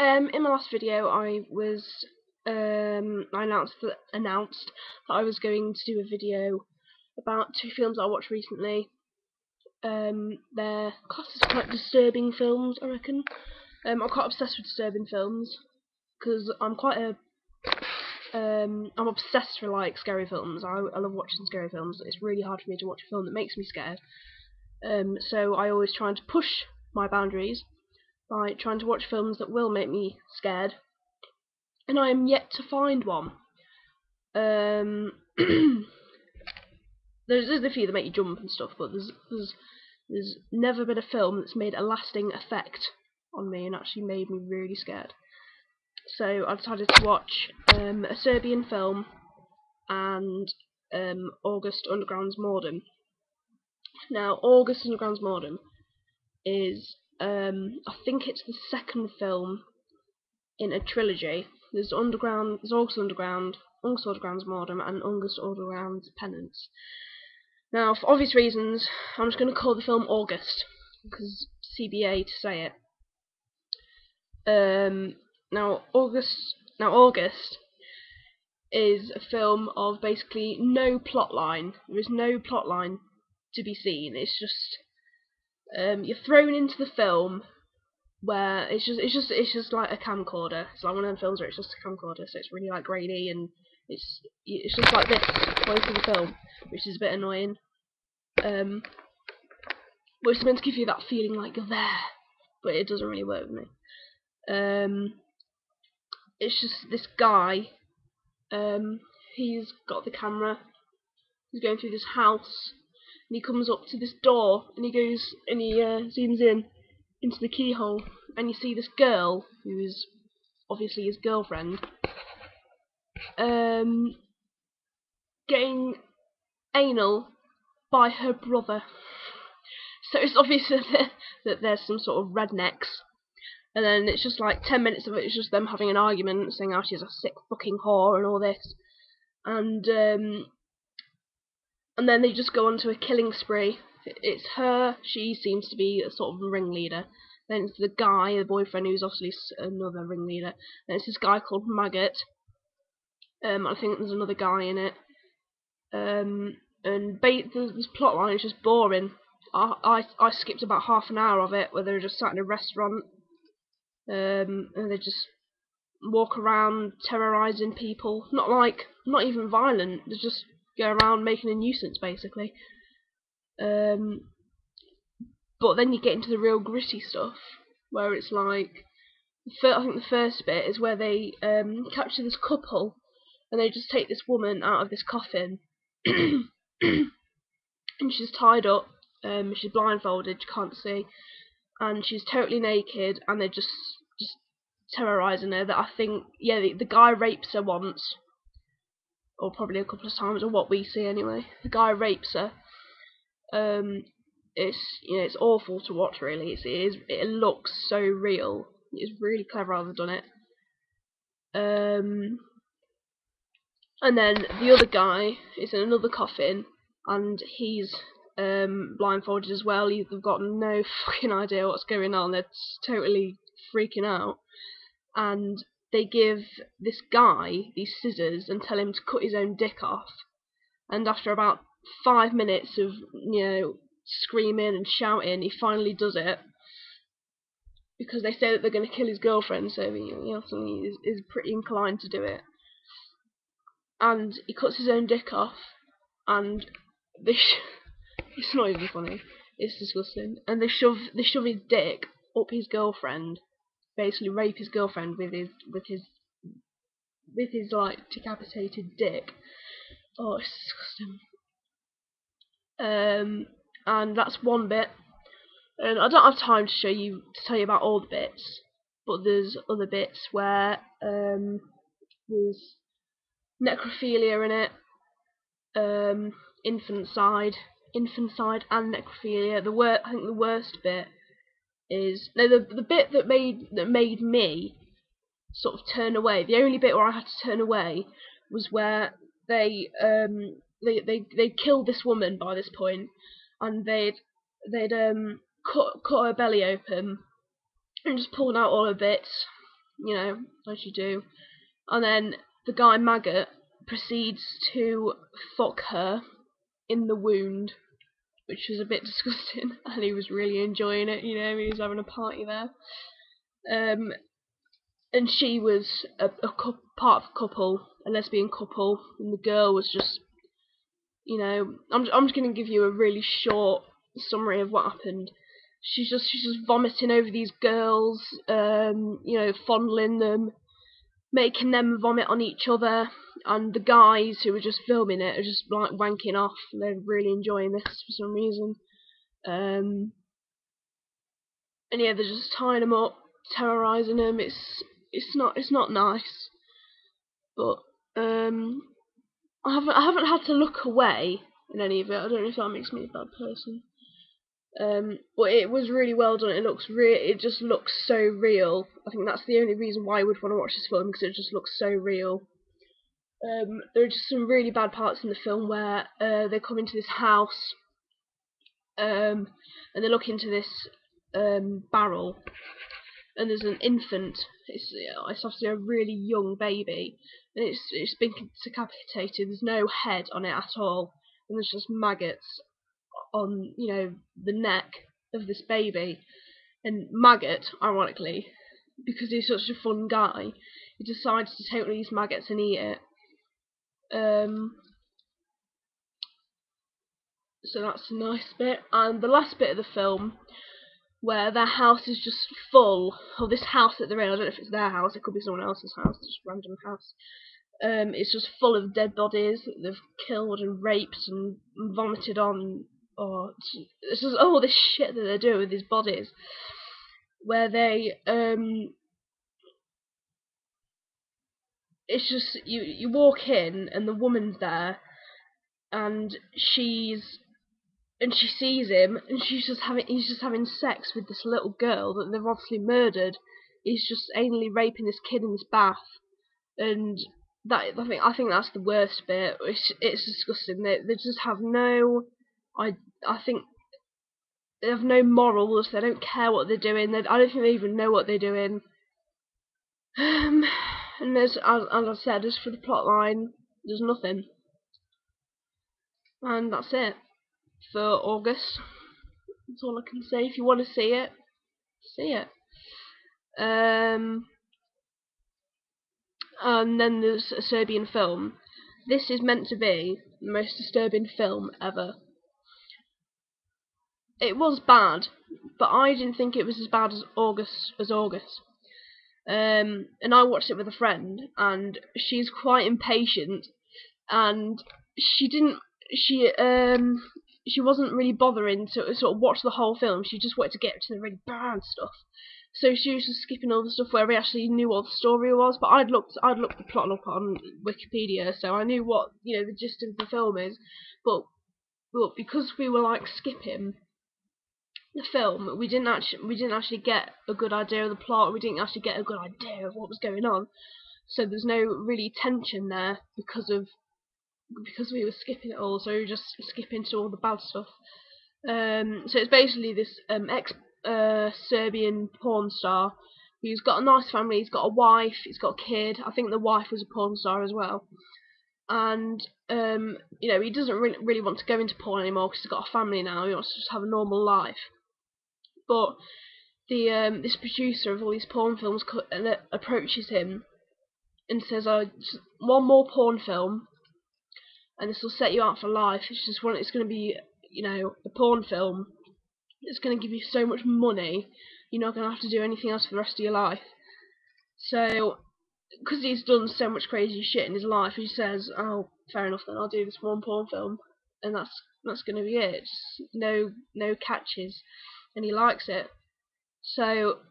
In my last video, I announced that I was going to do a video about two films I watched recently. They're classed as quite disturbing films, I reckon. I'm quite obsessed with disturbing films because I'm obsessed with like scary films. I love watching scary films. It's really hard for me to watch a film that makes me scared. So I always try to push my boundaries by trying to watch films that will make me scared, and I am yet to find one. There's a few that make you jump and stuff, but there's never been a film that's made a lasting effect on me and actually made me really scared. So I decided to watch a Serbian film and August Underground's Mordum. Now, August Underground's Mordum is, I think it's the second film in a trilogy. There's August Underground, August Underground's Mordum, and August Underground's Penance. Now, for obvious reasons, I'm just going to call the film August, because CBA to say it. Now August is a film of basically no plot line. There is no plot line to be seen. It's just you're thrown into the film where it's just like a camcorder. It's like one of them films where it's just a camcorder, so it's really like grainy and it's just like this going through the film, which is a bit annoying. But it's meant to give you that feeling like you're there, but it doesn't really work with me. It's just this guy. He's got the camera. He's going through this house, and he comes up to this door, and he goes and he zooms in into the keyhole, and you see this girl who is obviously his girlfriend, getting anal by her brother. So it's obvious that there's some sort of rednecks, and then it's just like 10 minutes of it. It's just them having an argument, saying how she's a sick fucking whore and all this, and then they just go on to a killing spree. It's her. She seems to be a sort of ringleader. Then it's the guy, the boyfriend, who's obviously another ringleader. Then it's this guy called Maggot. I think there's another guy in it. And this plot line is just boring. I skipped about half an hour of it, where they're just sat in a restaurant, and they just walk around terrorizing people. Not even violent. They just go around making a nuisance, basically. But then you get into the real gritty stuff, where it's like, I think the first bit is where they capture this couple, and they just take this woman out of this coffin, and she's tied up, she's blindfolded, you can't see, and she's totally naked, and they're just terrorizing her. That I think, yeah, the guy rapes her once, or probably a couple of times, or what we see anyway. The guy rapes her. It's awful to watch, really. It looks so real. It's really clever how they've done it. And then the other guy is in another coffin, and he's blindfolded as well. They've got no fucking idea what's going on. They're totally freaking out, and they give this guy these scissors and tell him to cut his own dick off. And after about 5 minutes of screaming and shouting, he finally does it, because they say that they're going to kill his girlfriend, so he is pretty inclined to do it. And he cuts his own dick off, and it's not even funny, it's disgusting. And they shove his dick up his girlfriend, basically rape his girlfriend with his like decapitated dick. Oh, it's disgusting. And that's one bit. And I don't have time to tell you about all the bits, but there's other bits where there's necrophilia in it, infanticide and necrophilia. I think the worst bit is the bit that made me sort of turn away. The only bit where I had to turn away was where they killed this woman by this point, and they'd cut her belly open and just pulled out all her bits, you know, as you do. And then the guy Maggot proceeds to fuck her in the wound, which was a bit disgusting, and he was really enjoying it, you know, he was having a party there. And she was part of a couple, a lesbian couple, and the girl was just, you know, I'm just going to give you a really short summary of what happened. She's just vomiting over these girls, you know, fondling them, making them vomit on each other, and the guys who were just filming it are just like wanking off. They're really enjoying this for some reason. And yeah, they're just tying them up, terrorizing them. It's not nice, but I haven't had to look away in any of it. I don't know if that makes me a bad person. But it was really well done. It just looks so real. I think that's the only reason why I would want to watch this film, because it just looks so real. There are just some really bad parts in the film where they come into this house, and they look into this barrel, and there's an infant. It's obviously a really young baby, and it's been decapitated. There's no head on it at all, and there's just maggots on, you know, the neck of this baby. And Maggot, ironically, because he's such a fun guy, he decides to take these maggots and eat it. So that's a nice bit. And the last bit of the film, where their house is just full, or this house that they're in, I don't know if it's their house, it could be someone else's house, just a random house. It's just full of dead bodies that they've killed and raped and vomited on. Or it's just all this shit that they're doing with these bodies, where they it's just you walk in and the woman's there, and she sees him, and he's just having sex with this little girl that they've obviously murdered. He's just anally raping this kid in this bath, and that I think that's the worst bit. It's disgusting. They just have no, I think they have no morals. They don't care what they're doing. I don't think they even know what they're doing. And there's, as I said, as for the plot line, there's nothing. And that's it for August. That's all I can say. If you want to see it, see it. And then there's a Serbian film. This is meant to be the most disturbing film ever. It was bad, but I didn't think it was as bad as August. And I watched it with a friend, and she's quite impatient, and she didn't, she wasn't really bothering to sort of watch the whole film. She just wanted to get to the really bad stuff. So she was just skipping all the stuff where we actually knew what the story was. But I'd looked the plot up on Wikipedia, so I knew what, you know, the gist of the film is. But because we were like skipping the film, we didn't actually get a good idea of the plot. We didn't actually get a good idea of what was going on. So there's no really tension there because we were skipping it all. So we were just skipping to all the bad stuff. So it's basically this Serbian porn star who's got a nice family. He's got a wife. He's got a kid. I think the wife was a porn star as well. And you know, he doesn't really want to go into porn anymore because he's got a family now. He wants to just have a normal life. But this producer of all these porn films approaches him and says, "Oh, just one more porn film, and this will set you out for life. It's going to be, you know, a porn film. It's going to give you so much money. You're not going to have to do anything else for the rest of your life." So, because he's done so much crazy shit in his life, he says, "Oh, fair enough then. I'll do this one porn film, and that's going to be it. Just no catches." And he likes it. So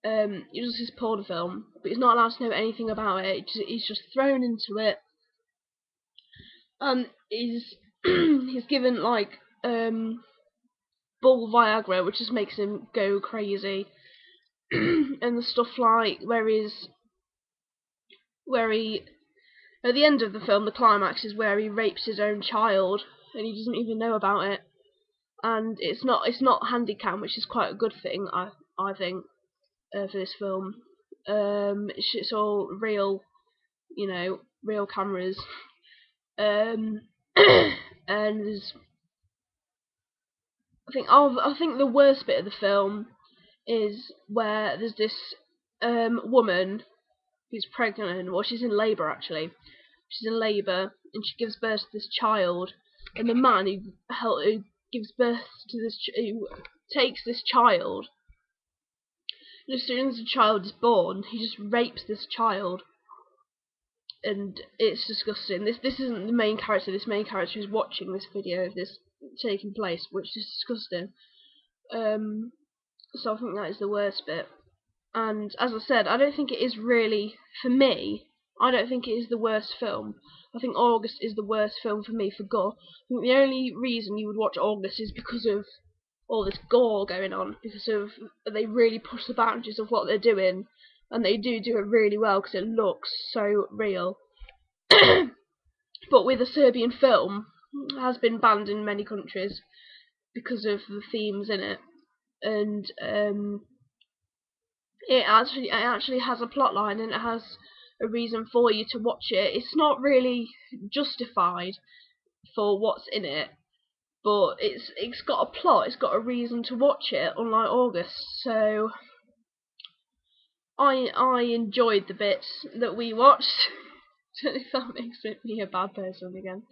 he does this porn film, but he's not allowed to know anything about it. He's just thrown into it, and he's given like bull Viagra, which just makes him go crazy. And the stuff like where he at the end of the film, the climax is where he rapes his own child, and he doesn't even know about it. And it's not handy cam, which is quite a good thing, I think, for this film. It's all real, real cameras. And there's, I think the worst bit of the film is where there's this woman who's pregnant, well, she's in labour actually. She's in labour and she gives birth to this child, and the man who gives birth to this, who takes this child, and as soon as the child is born, he just rapes this child, and it's disgusting. This isn't the main character. This main character is watching this video of this taking place, which is disgusting. So I think that is the worst bit. And as I said, I don't think it is really, for me, I don't think it is the worst film. I think August is the worst film for me for gore. I think the only reason you would watch August is because of all this gore going on, because of they really push the boundaries of what they're doing, and they do it really well because it looks so real. But with a Serbian film, it has been banned in many countries because of the themes in it, and it actually has a plot line and it has a reason for you to watch it. It's not really justified for what's in it, but it's got a plot, it's got a reason to watch it, unlike August. So I enjoyed the bits that we watched. Don't know if that makes me a bad person again.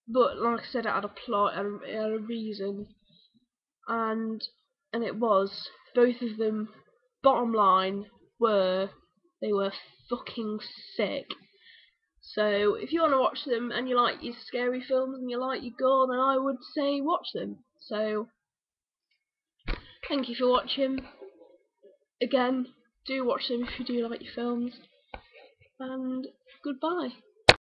But like I said, it had a plot, it had a reason, and it was, both of them, bottom line, they were fucking sick. So if you want to watch them and you like your scary films and you like your gore, then I would say watch them. So thank you for watching. Again, do watch them if you do like your films, and goodbye.